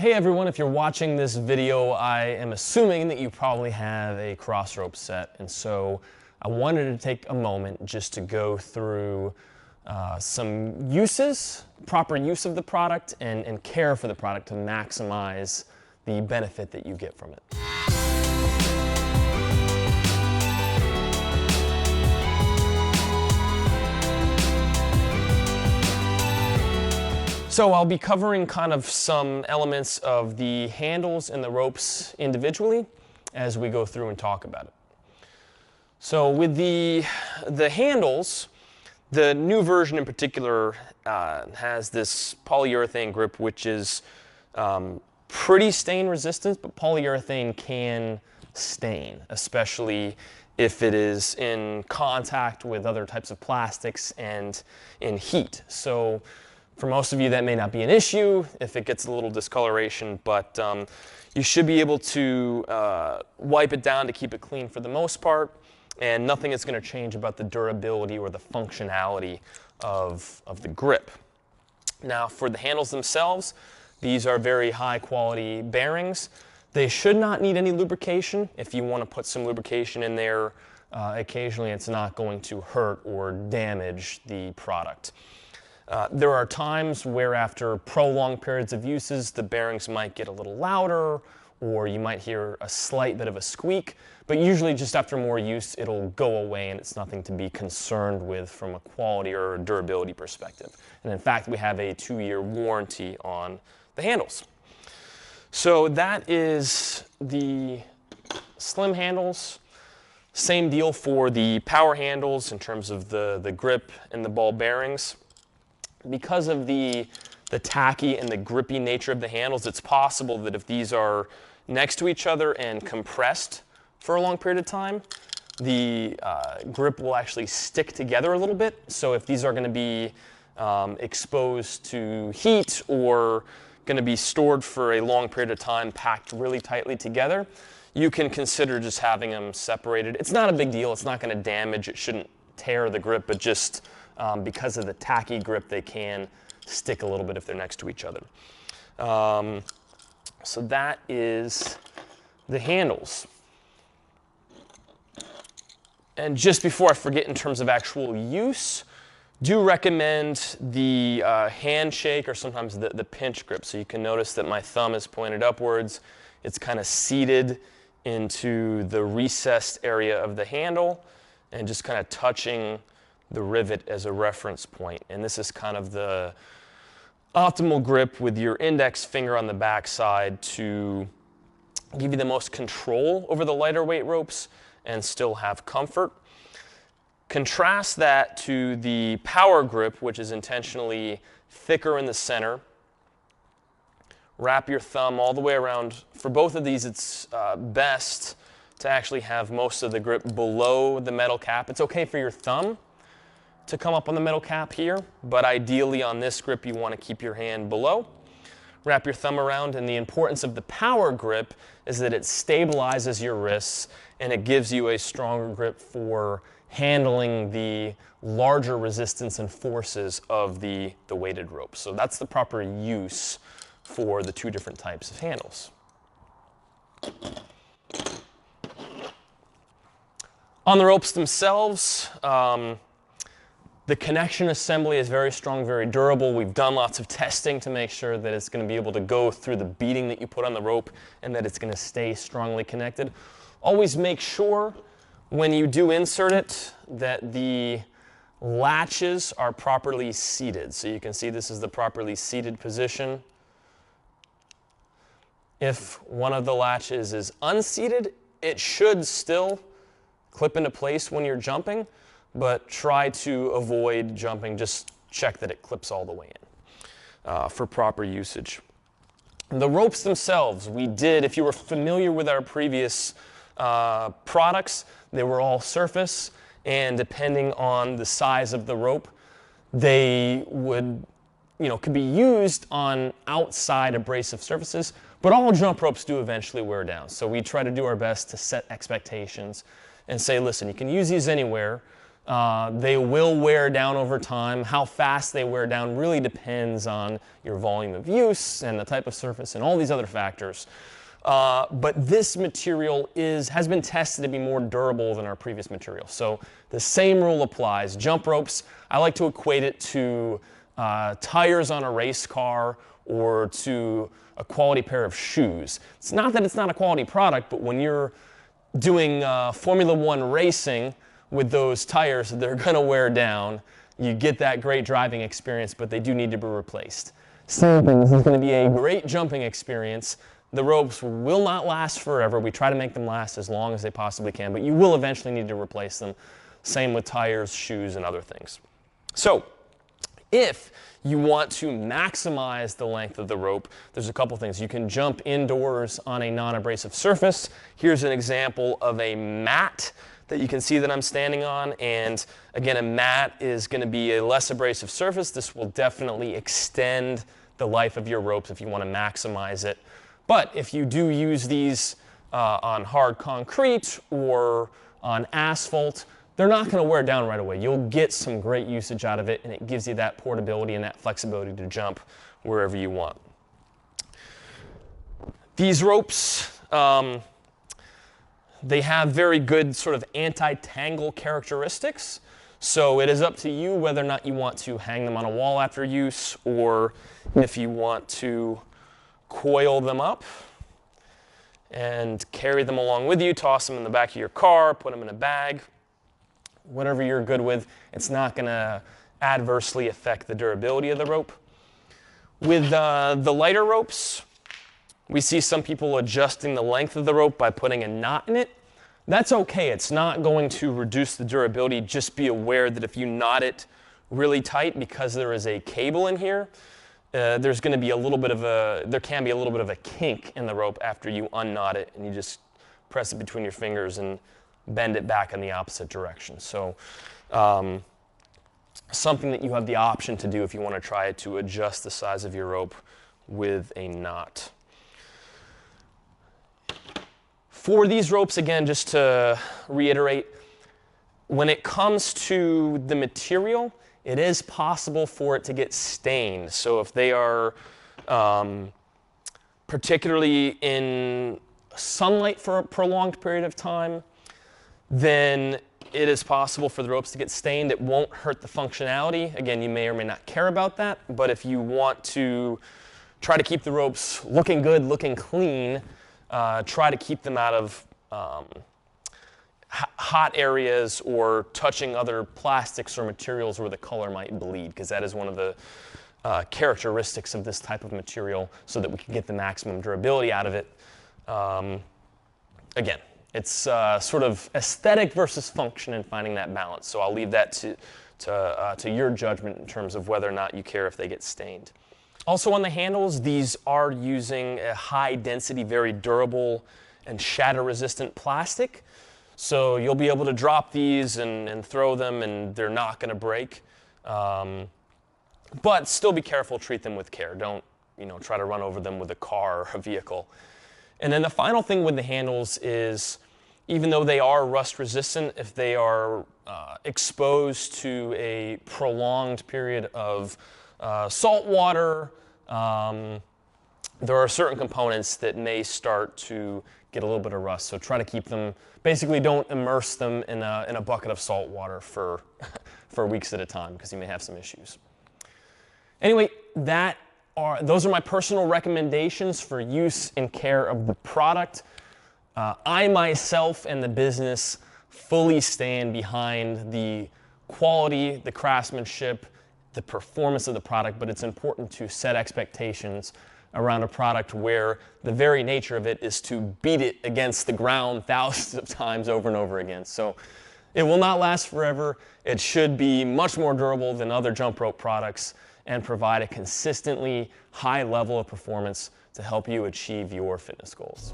Hey everyone, if you're watching this video, I am assuming that you probably have a Crossrope set, and so I wanted to take a moment just to go through some uses, proper use of the product, and care for the product to maximize the benefit that you get from it. So I'll be covering kind of some elements of the handles and the ropes individually as we go through and talk about it. So with the handles, the new version in particular has this polyurethane grip, which is pretty stain resistant, but polyurethane can stain, especially if it is in contact with other types of plastics and in heat. So for most of you, that may not be an issue if it gets a little discoloration, but you should be able to wipe it down to keep it clean for the most part, and nothing is going to change about the durability or the functionality of the grip. Now, for the handles themselves, these are very high quality bearings. They should not need any lubrication. If you want to put some lubrication in there, occasionally it's not going to hurt or damage the product. There are times where after prolonged periods of uses, the bearings might get a little louder, or you might hear a slight bit of a squeak, but usually just after more use, it'll go away and it's nothing to be concerned with from a quality or durability perspective. And in fact, we have a 2-year warranty on the handles. So that is the slim handles. Same deal for the power handles in terms of the grip and the ball bearings. Because of the tacky and the grippy nature of the handles, it's possible that if these are next to each other and compressed for a long period of time, the grip will actually stick together a little bit. So if these are going to be exposed to heat or going to be stored for a long period of time packed really tightly together, you can consider just having them separated. It's not a big deal. It's not going to damage. It shouldn't tear the grip, but just because of the tacky grip, they can stick a little bit if they're next to each other. So that is the handles. And just before I forget, in terms of actual use, do recommend the handshake or sometimes the pinch grip. So you can notice that my thumb is pointed upwards. It's kind of seated into the recessed area of the handle and just kind of touching the rivet as a reference point. And this is kind of the optimal grip with your index finger on the back side to give you the most control over the lighter weight ropes and still have comfort. Contrast that to the power grip, which is intentionally thicker in the center. Wrap your thumb all the way around. For both of these, it's best to actually have most of the grip below the metal cap. It's okay for your thumb to come up on the metal cap here, but ideally on this grip you want to keep your hand below. Wrap your thumb around, and the importance of the power grip is that it stabilizes your wrists and it gives you a stronger grip for handling the larger resistance and forces of the weighted rope. So that's the proper use for the two different types of handles. On the ropes themselves, the connection assembly is very strong, very durable. We've done lots of testing to make sure that it's going to be able to go through the beading that you put on the rope and that it's going to stay strongly connected. Always make sure when you do insert it that the latches are properly seated. So you can see this is the properly seated position. If one of the latches is unseated, it should still clip into place when you're jumping, but try to avoid jumping. Just check that it clips all the way in for proper usage. The ropes themselves, we did, if you were familiar with our previous products, they were all surface, and depending on the size of the rope, they would, could be used on outside abrasive surfaces, but all jump ropes do eventually wear down. So we try to do our best to set expectations and say, listen, you can use these anywhere. They will wear down over time. How fast they wear down really depends on your volume of use and the type of surface and all these other factors. But this material has been tested to be more durable than our previous material. So the same rule applies. Jump ropes, I like to equate it to tires on a race car or to a quality pair of shoes. It's not that it's not a quality product, but when you're doing Formula One racing with those tires, they're going to wear down. You get that great driving experience, but they do need to be replaced. Same thing, this is going to be a great jumping experience. The ropes will not last forever. We try to make them last as long as they possibly can, but you will eventually need to replace them. Same with tires, shoes, and other things. So, if you want to maximize the length of the rope, there's a couple things. You can jump indoors on a non-abrasive surface. Here's an example of a mat that you can see that I'm standing on. And again, a mat is going to be a less abrasive surface. This will definitely extend the life of your ropes if you want to maximize it. But if you do use these on hard concrete or on asphalt, they're not going to wear down right away. You'll get some great usage out of it, and it gives you that portability and that flexibility to jump wherever you want. These ropes, they have very good sort of anti-tangle characteristics. So it is up to you whether or not you want to hang them on a wall after use, or if you want to coil them up and carry them along with you, toss them in the back of your car, put them in a bag. Whatever you're good with, it's not going to adversely affect the durability of the rope. With the lighter ropes, we see some people adjusting the length of the rope by putting a knot in it. That's okay. It's not going to reduce the durability. Just be aware that if you knot it really tight, because there is a cable in here, there's going to be there can be a little bit of a kink in the rope after you unknot it, and you just press it between your fingers and bend it back in the opposite direction. So something that you have the option to do if you want to try it, to adjust the size of your rope with a knot. For these ropes, again, just to reiterate, when it comes to the material, it is possible for it to get stained. So if they are particularly in sunlight for a prolonged period of time, then it is possible for the ropes to get stained. It won't hurt the functionality. Again, you may or may not care about that, but if you want to try to keep the ropes looking good, looking clean, try to keep them out of hot areas or touching other plastics or materials where the color might bleed, because that is one of the characteristics of this type of material, so that we can get the maximum durability out of it. Again, it's sort of aesthetic versus function and finding that balance. So I'll leave that to your judgment in terms of whether or not you care if they get stained. Also on the handles, these are using a high density, very durable and shatter resistant plastic. So you'll be able to drop these and throw them, and they're not going to break. But still be careful, treat them with care. Don't try to run over them with a car or a vehicle. And then the final thing with the handles is, even though they are rust resistant, if they are exposed to a prolonged period of salt water, there are certain components that may start to get a little bit of rust. So try to keep them, basically don't immerse them in a bucket of salt water for weeks at a time, because you may have some issues. Anyway, those are my personal recommendations for use and care of the product. I myself and the business fully stand behind the quality, the craftsmanship, the performance of the product, but it's important to set expectations around a product where the very nature of it is to beat it against the ground thousands of times over and over again. So it will not last forever. It should be much more durable than other jump rope products and provide a consistently high level of performance to help you achieve your fitness goals.